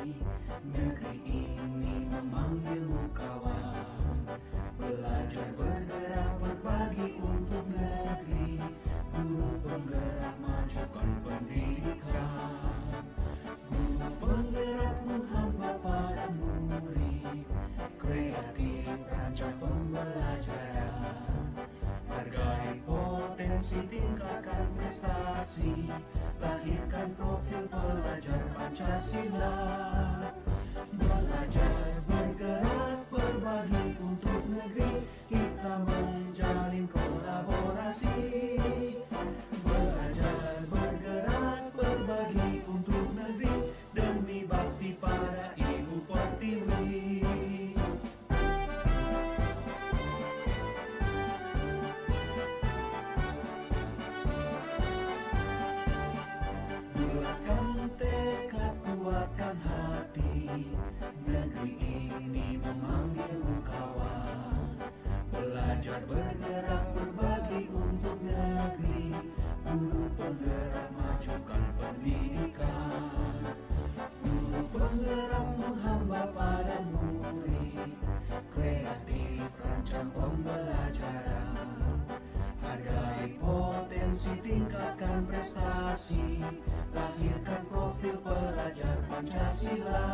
Negeri ini memanggilmu kawan. Belajar bergerak berbagi untuk negeri. Guru penggerak majukan pendidikan. Guru penggerak menghamba para murid. Kreatif rancang pembelajaran. Hargai potensi, tingkatkan prestasi. Lahirkan profil pelajar Pancasila. Belajar bergerak berbagi untuk negeri. Kita menjalin kolaborasi. Belajar bergerak berbagi untuk negeri. Demi bakti pada Ibu Pertiwi. Bulatkan tekad, kuatkan hati. Negeri ini memanggilmu kawan. Belajar bergerak berbagi untuk negeri. Guru penggerak majukan pendidikan. Guru penggerak menghamba pada murid. Kreatif rancang pembelajaran. Hargai potensi, tingkatkan prestasi. Lahirkan profil pelajar Pancasila.